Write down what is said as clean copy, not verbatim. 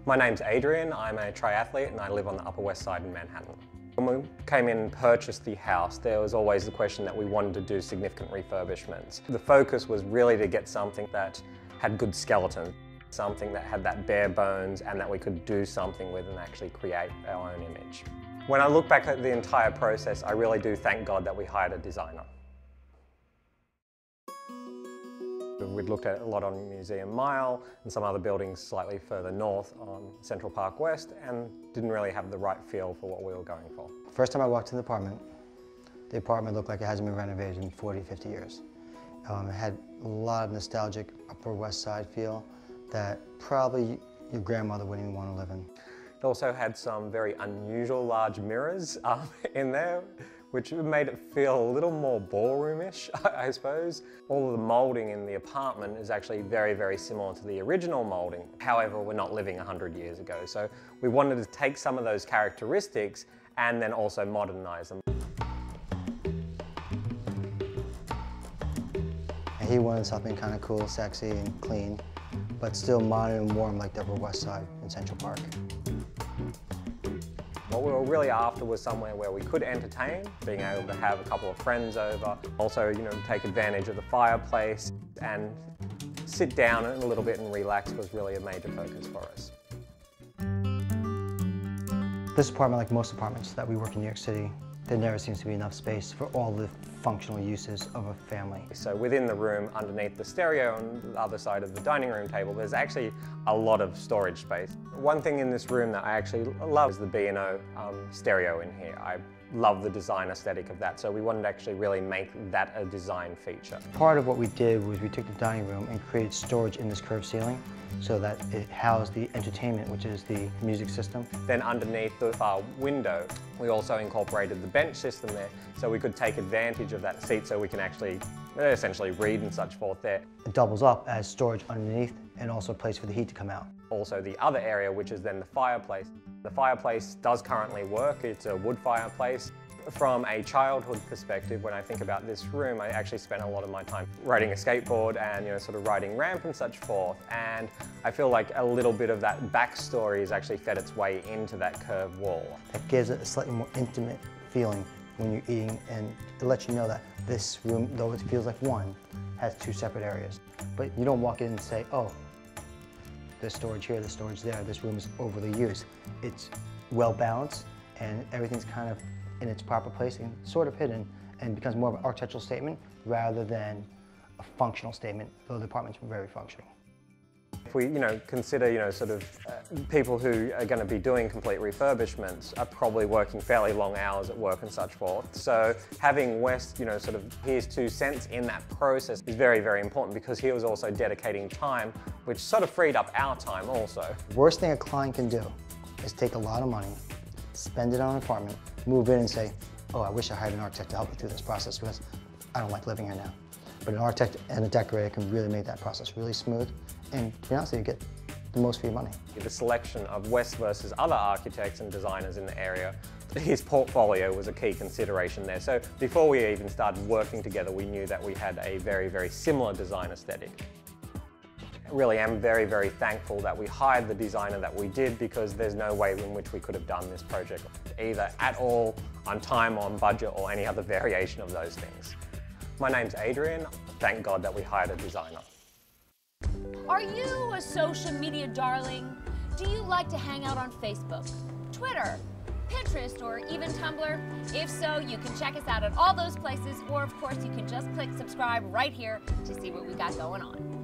My name's Adrian, I'm a triathlete and I live on the Upper West Side in Manhattan. When we came in and purchased the house, there was always the question that we wanted to do significant refurbishments. The focus was really to get something that had good skeleton, something that had that bare bones and that we could do something with and actually create our own image. When I look back at the entire process, I really do thank God that we hired a designer. We'd looked at a lot on Museum Mile and some other buildings slightly further north on Central Park West and didn't really have the right feel for what we were going for. First time I walked in the apartment looked like it hasn't been renovated in 40, 50 years. It had a lot of nostalgic Upper West Side feel that probably your grandmother wouldn't even want to live in. It also had some very unusual large mirrors in there, which made it feel a little more ballroomish, I suppose. All of the moulding in the apartment is actually very, very similar to the original moulding. However, we're not living 100 years ago, so we wanted to take some of those characteristics and then also modernize them. He wanted something kind of cool, sexy, and clean, but still modern and warm like the Upper West Side in Central Park. What we were really after was somewhere where we could entertain, being able to have a couple of friends over, also, take advantage of the fireplace and sit down a little bit and relax was really a major focus for us. This apartment, like most apartments that we work in New York City, there never seems to be enough space for all the functional uses of a family. So within the room, underneath the stereo on the other side of the dining room table, there's actually a lot of storage space. One thing in this room that I actually love is the B&O stereo in here. I love the design aesthetic of that, so we wanted to actually really make that a design feature. Part of what we did was we took the dining room and created storage in this curved ceiling so that it housed the entertainment, which is the music system. Then underneath the far window, we also incorporated the bench system there, so we could take advantage of that seat so we can actually essentially read and such forth there. It doubles up as storage underneath and also a place for the heat to come out. Also the other area, which is then the fireplace. The fireplace does currently work. It's a wood fireplace. From a childhood perspective, when I think about this room, I actually spent a lot of my time riding a skateboard and sort of riding ramp and such forth. And I feel like a little bit of that backstory has actually fed its way into that curved wall. That gives it a slightly more intimate feeling when you're eating, and it lets you know that this room, though it feels like one, has two separate areas. But you don't walk in and say, oh, there's storage here, there's storage there, this room is overly used. It's well balanced and everything's kind of in its proper place and sort of hidden, and becomes more of an architectural statement rather than a functional statement, though the apartment's very functional. If we consider people who are going to be doing complete refurbishments are probably working fairly long hours at work and such forth. So having West sort of his 2 cents in that process is very, very important, because he was also dedicating time, which sort of freed up our time also. The worst thing a client can do is take a lot of money, spend it on an apartment, move in and say, oh, I wish I hired an architect to help me through this process because I don't like living here now. But an architect and a decorator can really make that process really smooth, and to be honest, you get the most for your money. The selection of West versus other architects and designers in the area, his portfolio was a key consideration there. So before we even started working together, we knew that we had a very, very similar design aesthetic. I really am very, very thankful that we hired the designer that we did, because there's no way in which we could have done this project either at all, on time, on budget, or any other variation of those things. My name's Adrian. Thank God that we hired a designer. Are you a social media darling? Do you like to hang out on Facebook, Twitter, Pinterest, or even Tumblr? If so, you can check us out at all those places, or of course you can just click subscribe right here to see what we got going on.